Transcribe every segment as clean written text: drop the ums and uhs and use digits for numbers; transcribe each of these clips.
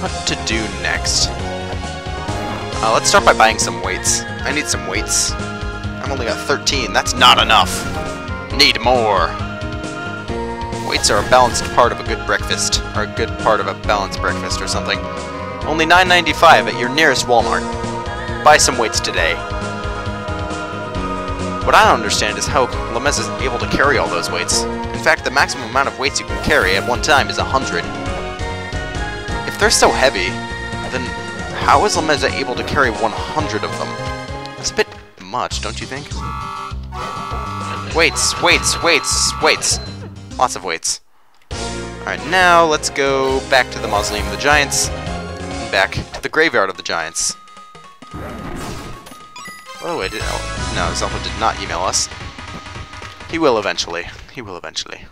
what to do next. Let's start by buying some weights. I need some weights. I've only got 13. That's not enough. Need more. Weights are a balanced part of a good breakfast, or a good part of a balanced breakfast or something. Only $9.95 at your nearest Walmart. Buy some weights today. What I don't understand is how Lemez is able to carry all those weights. In fact, the maximum amount of weights you can carry at one time is 100. If they're so heavy, then how is Lemez able to carry 100 of them? That's a bit much, don't you think? Weights, weights, weights, weights. Lots of weights. Alright, now let's go back to the Mausoleum of the Giants, and back to the Graveyard of the Giants. Oh, no, Zelda did not email us. He will eventually. He will eventually.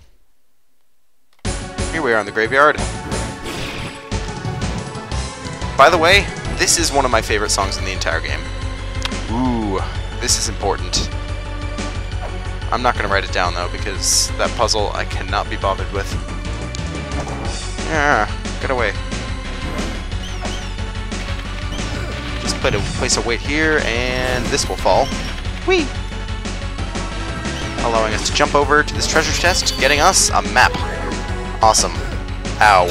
Here we are in the graveyard. By the way, this is one of my favorite songs in the entire game. Ooh, this is important. I'm not going to write it down, though, because that puzzle I cannot be bothered with. Yeah, get away. Just place a weight here, and this will fall. Whee! Allowing us to jump over to this treasure chest, getting us a map. Awesome. Ow.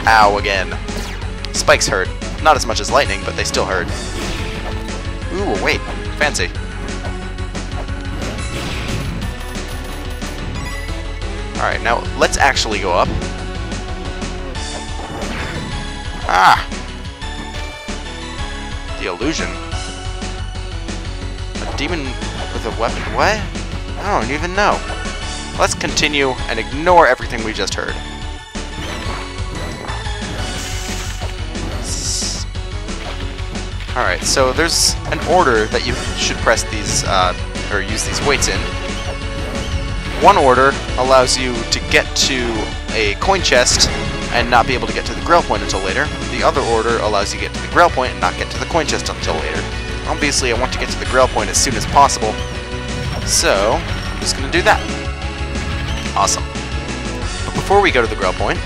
Ow again. Spikes hurt. Not as much as lightning, but they still hurt. Ooh, wait. Fancy. Alright, now let's actually go up. Ah! The illusion. A demon with a weapon. What? I don't even know. Let's continue and ignore everything we just heard. Alright, so there's an order that you should press these, or use these weights in. One order allows you to get to a coin chest and not be able to get to the Grail Point until later. The other order allows you to get to the Grail Point and not get to the coin chest until later. Obviously, I want to get to the Grail Point as soon as possible, so I'm just going to do that. Awesome. But before we go to the Grail Point,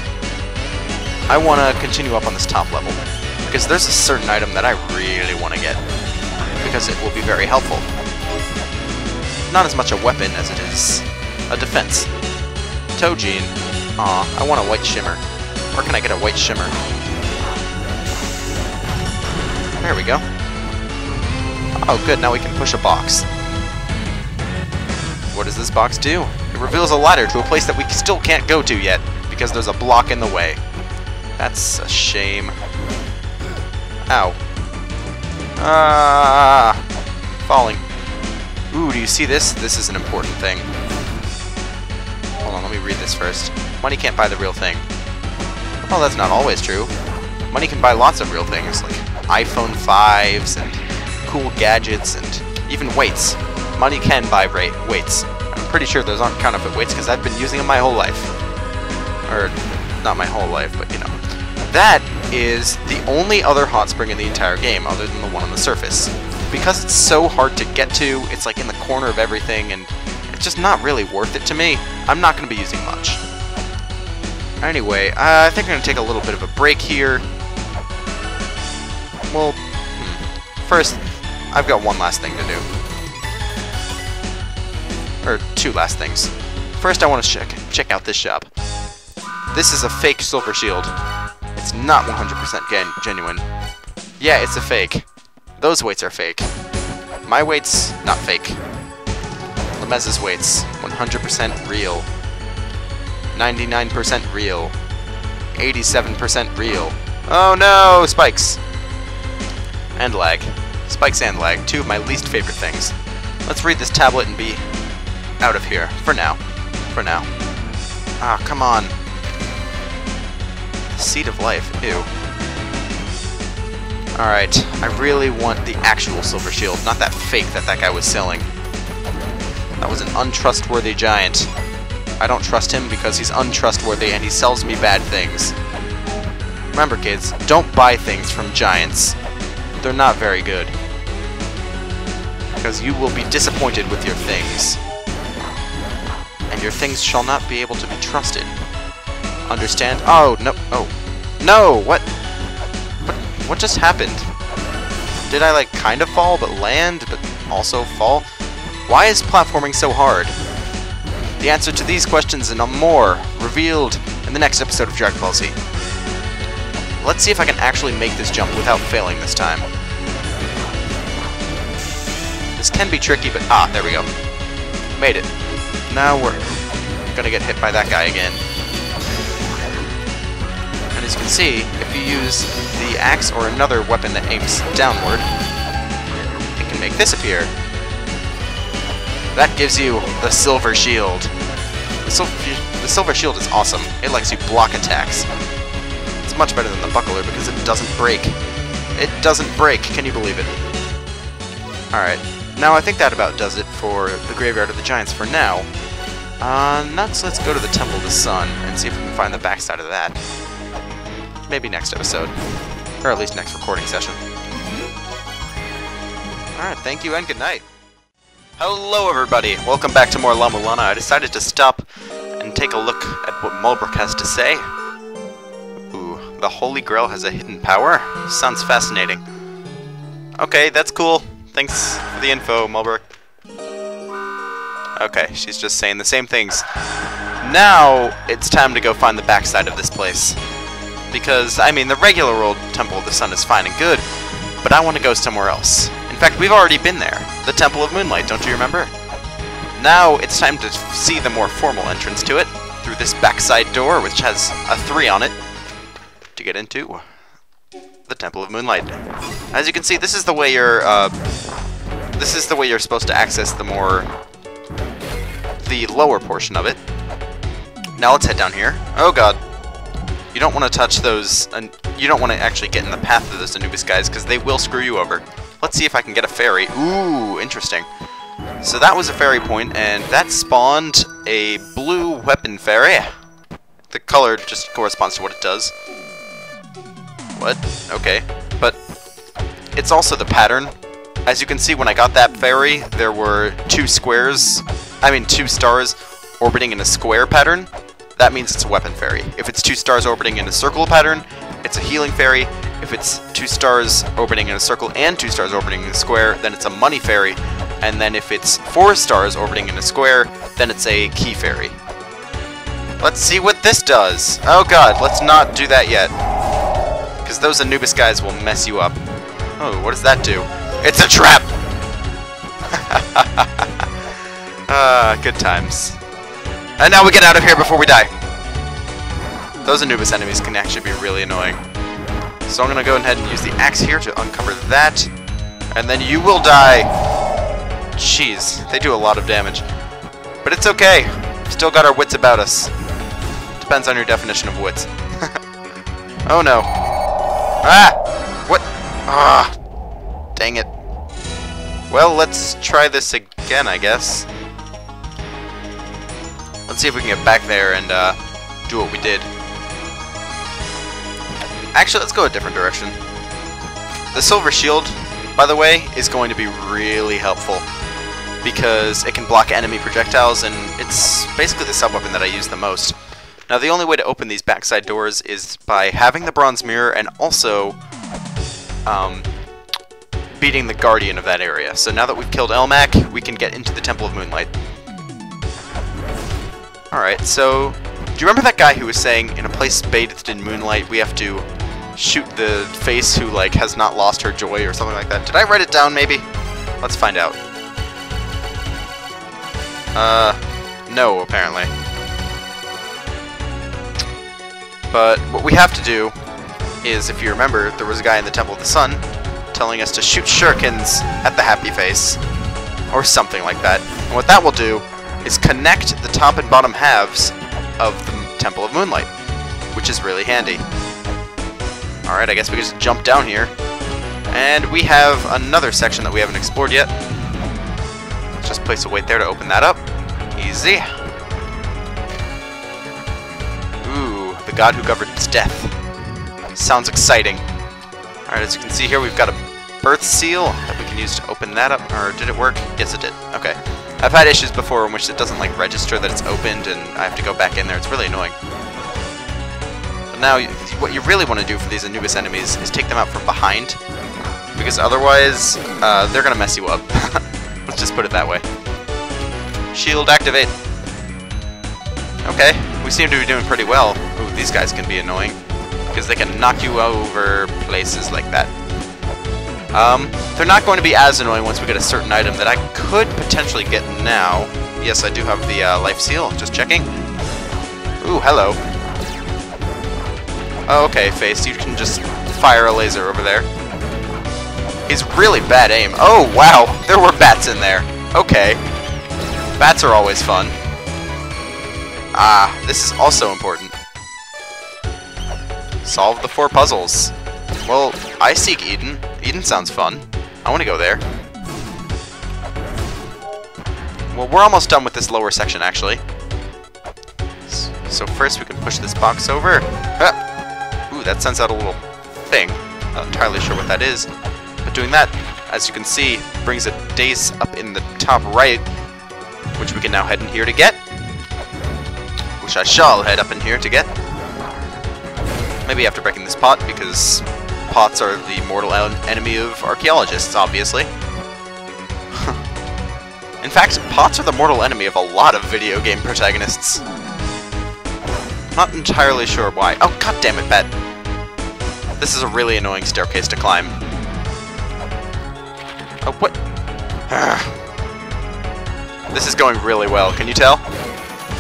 I want to continue up on this top level, because there's a certain item that I really want to get, because it will be very helpful. Not as much a weapon as it is a defense. Tojin. Aw, I want a white shimmer. Where can I get a white shimmer? There we go. Oh good, now we can push a box. What does this box do? It reveals a ladder to a place that we still can't go to yet, because there's a block in the way. That's a shame. Ow. Ah! Falling. Ooh, do you see this? This is an important thing. Hold on, let me read this first. Money can't buy the real thing. Well, that's not always true. Money can buy lots of real things, like iPhone 5s and cool gadgets and even weights. Money can buy weights. I'm pretty sure those aren't counterfeit weights because I've been using them my whole life. Or, not my whole life, but you know. That is the only other hot spring in the entire game other than the one on the surface. Because it's so hard to get to, it's like in the corner of everything, and it's just not really worth it to me. I'm not going to be using much. Anyway, I think I'm going to take a little bit of a break here. Well, first, I've got one last thing to do. Or two last things. First, I want to check out this shop. This is a fake silver shield. It's not 100% genuine. Yeah, it's a fake. Those weights are fake. My weights, not fake. Lemez's weights, 100% real. 99% real. 87% real. Oh no! Spikes! And lag. Spikes and lag, two of my least favorite things. Let's read this tablet and be out of here. For now. For now. Ah, come on. Seed of life. Ew. Alright, I really want the actual silver shield, not that fake that guy was selling. That was an untrustworthy giant. I don't trust him because he's untrustworthy and he sells me bad things. Remember kids, don't buy things from giants. They're not very good. Because you will be disappointed with your things. And your things shall not be able to be trusted. Understand? Oh, no. Oh. No! What just happened? Did I, like, kind of fall, but land, but also fall? Why is platforming so hard? The answer to these questions and more revealed in the next episode of Dragon Ball Z. Let's see if I can actually make this jump without failing this time. This can be tricky, but... Ah, there we go. Made it. Now we're gonna get hit by that guy again. And as you can see, if you use the axe or another weapon that aims downward, it can make this appear. That gives you the Silver Shield. The Silver Shield is awesome. It lets you block attacks. It's much better than the Buckler because it doesn't break. It doesn't break, can you believe it? Alright, now I think that about does it for the Graveyard of the Giants for now. Next, let's go to the Temple of the Sun and see if we can find the backside of that. Maybe next episode. Or at least next recording session. Alright, thank you and good night. Hello everybody, welcome back to more La-Mulana. I decided to stop and take a look at what Mulbrook has to say. Ooh, the Holy Grail has a hidden power? Sounds fascinating. Okay, that's cool. Thanks for the info, Mulbrook. Okay, she's just saying the same things. Now, it's time to go find the backside of this place. Because, I mean, the regular old Temple of the Sun is fine and good, but I want to go somewhere else. In fact, we've already been there. The Temple of Moonlight, don't you remember? Now, it's time to see the more formal entrance to it, through this backside door, which has a 3 on it, to get into the Temple of Moonlight. As you can see, this is the way you're, supposed to access the lower portion of it. Now let's head down here. Oh god. You don't want to touch those, and you don't want to actually get in the path of those Anubis guys, because they will screw you over. Let's see if I can get a fairy. Ooh, interesting. So that was a fairy point, and that spawned a blue weapon fairy. The color just corresponds to what it does. What? Okay. But it's also the pattern. As you can see, when I got that fairy, there were 2 stars orbiting in a square pattern. That means it's a weapon fairy. If it's 2 stars orbiting in a circle pattern, it's a healing fairy. If it's 2 stars orbiting in a circle and 2 stars orbiting in a square, then it's a money fairy. And then if it's 4 stars orbiting in a square, then it's a key fairy. Let's see what this does. Oh god, let's not do that yet. Because those Anubis guys will mess you up. Oh, what does that do? It's a trap! Good times. And now we get out of here before we die. Those Anubis enemies can actually be really annoying. So I'm going to go ahead and use the axe here to uncover that. And then you will die. Jeez, they do a lot of damage. But it's okay. Still got our wits about us. Depends on your definition of wits. Oh no. Ah! What? Ah! Dang it. Well, let's try this again, I guess. Let's see if we can get back there and do what we did. Actually, let's go a different direction. The Silver Shield, by the way, is going to be really helpful because it can block enemy projectiles, and it's basically the sub-weapon that I use the most. Now, the only way to open these backside doors is by having the bronze mirror and also beating the guardian of that area. So now that we've killed Elmac, we can get into the Temple of Moonlight. Alright, so do you remember that guy who was saying, in a place bathed in moonlight, we have to shoot the face who, like, has not lost her joy or something like that? Did I write it down, maybe? Let's find out. No, apparently. But what we have to do is, if you remember, there was a guy in the Temple of the Sun telling us to shoot shurikens at the happy face, or something like that. And what that will do is connect the top and bottom halves of the Temple of Moonlight, which is really handy. Alright, I guess we can just jump down here. And we have another section that we haven't explored yet. Let's just place a weight there to open that up. Easy. Ooh, the god who governs death. Sounds exciting. Alright, as you can see here, we've got a birth seal that we can use to open that up. Or did it work? Yes, it did. Okay. I've had issues before in which it doesn't, like, register that it's opened, and I have to go back in there. It's really annoying. But now, what you really want to do for these Anubis enemies is take them out from behind, because otherwise, they're gonna mess you up. Let's just put it that way. Shield activate. Okay, we seem to be doing pretty well. Ooh, these guys can be annoying, because they can knock you over places like that. They're not going to be as annoying once we get a certain item that I could potentially get now. Yes, I do have the life seal, just checking. Ooh, hello. Oh, okay, Face, you can just fire a laser over there. He's really bad aim. Oh, wow, there were bats in there. Okay. Bats are always fun. Ah, this is also important. Solve the 4 puzzles. Well, I seek Eden. Eden sounds fun. I want to go there. Well, we're almost done with this lower section, actually. So first we can push this box over. Ah! Ooh, that sends out a little thing. Not entirely sure what that is. But doing that, as you can see, brings a dace up in the top right, which we can now head in here to get. Which I shall head up in here to get. Maybe after breaking this pot, because pots are the mortal enemy of archaeologists, obviously. In fact, pots are the mortal enemy of a lot of video game protagonists. Not entirely sure why. Oh, god damn it, Bat. This is a really annoying staircase to climb. Oh, what? This is going really well, can you tell?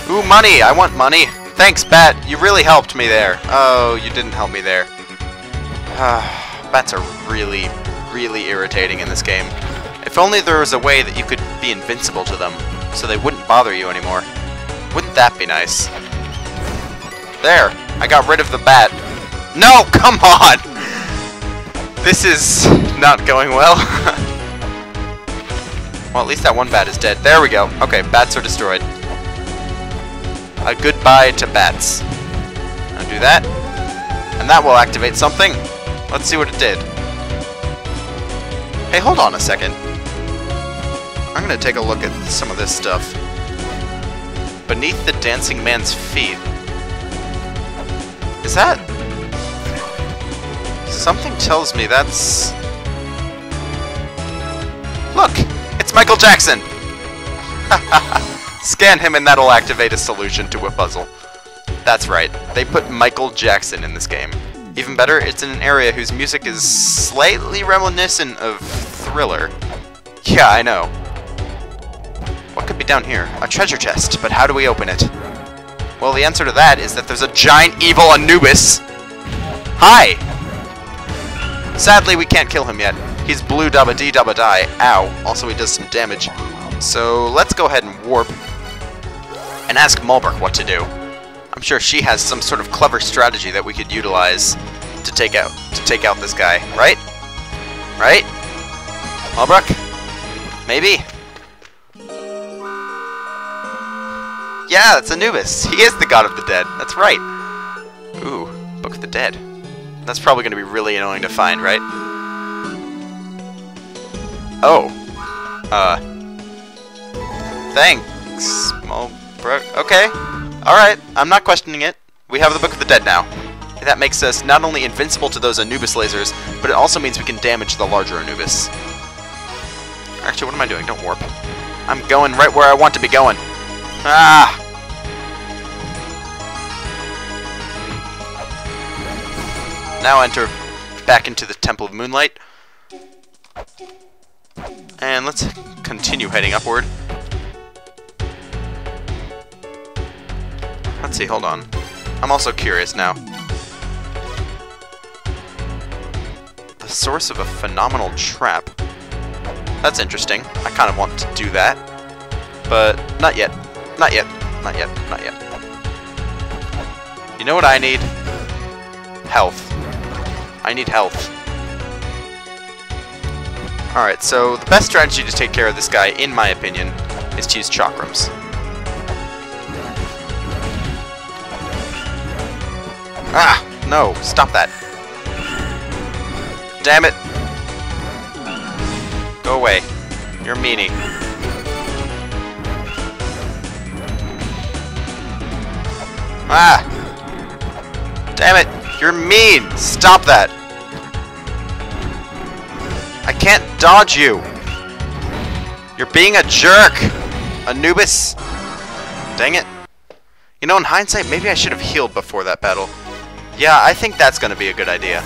Ooh, money! I want money! Thanks, Bat! You really helped me there. Oh, you didn't help me there. Bats are really, really irritating in this game. If only there was a way that you could be invincible to them, so they wouldn't bother you anymore. Wouldn't that be nice? There! I got rid of the bat. No! Come on! This is not going well. Well, at least that one bat is dead. There we go. Okay, bats are destroyed. A goodbye to bats. I'll do that. And that will activate something. Let's see what it did. Hey, hold on a second. I'm gonna take a look at some of this stuff. Beneath the dancing man's feet. Is that... Something tells me that's... Look! It's Michael Jackson! Scan him and that'll activate a solution to a puzzle. That's right, they put Michael Jackson in this game. Even better, it's in an area whose music is slightly reminiscent of Thriller. Yeah, I know. What could be down here? A treasure chest, but how do we open it? Well, the answer to that is that there's a giant evil Anubis! Hi! Sadly, we can't kill him yet. He's blue dabba dee dabba die. Ow. Also, he does some damage. So, let's go ahead and warp and ask Malbrook what to do. I'm sure she has some sort of clever strategy that we could utilize to take out this guy, right? Right? Malbrook? Maybe? Yeah, it's Anubis. He is the god of the dead. That's right. Ooh, Book of the Dead. That's probably going to be really annoying to find, right? Oh. Thanks, Malbrook. Okay. Alright, I'm not questioning it. We have the Book of the Dead now. That makes us not only invincible to those Anubis lasers, but it also means we can damage the larger Anubis. Actually, what am I doing? Don't warp. I'm going right where I want to be going. Ah! Now enter back into the Temple of Moonlight. And let's continue heading upward. Let's see, hold on. I'm also curious now. The source of a phenomenal trap. That's interesting. I kind of want to do that. But not yet. Not yet. Not yet. Not yet. You know what I need? Health. I need health. Alright, so the best strategy to take care of this guy, in my opinion, is to use chakrams. Ah! No! Stop that! Damn it! Go away. You're a meanie. Ah! Damn it! You're mean! Stop that! I can't dodge you! You're being a jerk! Anubis! Dang it. You know, in hindsight, maybe I should have healed before that battle. Yeah, I think that's gonna be a good idea.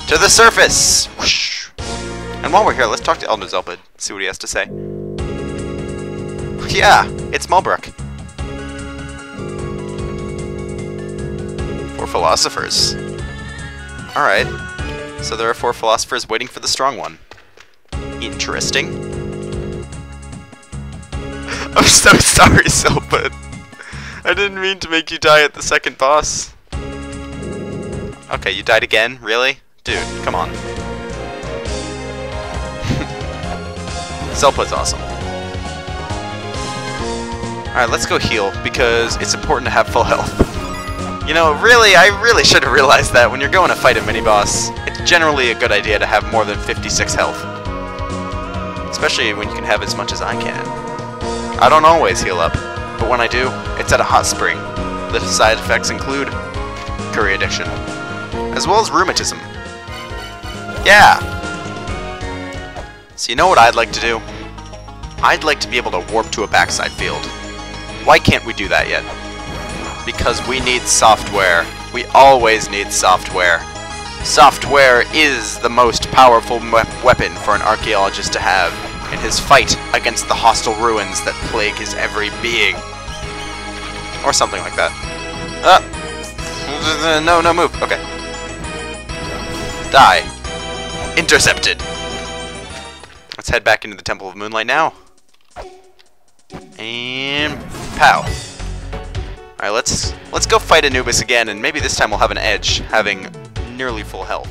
To the surface! Whoosh. And while we're here, let's talk to Elder Zelpid, see what he has to say. Yeah, it's Mulbrook. 4 philosophers. Alright. So there are 4 philosophers waiting for the strong one. Interesting. I'm so sorry, Zelpid. I didn't mean to make you die at the second boss. Okay, you died again? Really? Dude, come on. Zelpid's awesome. Alright, let's go heal, because it's important to have full health. You know, I really should have realized that when you're going to fight a mini-boss, it's generally a good idea to have more than 56 health. Especially when you can have as much as I can. I don't always heal up, but when I do, it's at a hot spring. The side effects include curry addiction, as well as rheumatism. Yeah! So you know what I'd like to do? I'd like to be able to warp to a backside field. Why can't we do that yet? Because we need software. We always need software. Software is the most powerful weapon for an archaeologist to have in his fight against the hostile ruins that plague his every being. Or something like that. No, move. Okay. Die. Intercepted. Let's head back into the Temple of Moonlight now. And pow. Alright, let's go fight Anubis again, and maybe this time we'll have an edge, having nearly full health.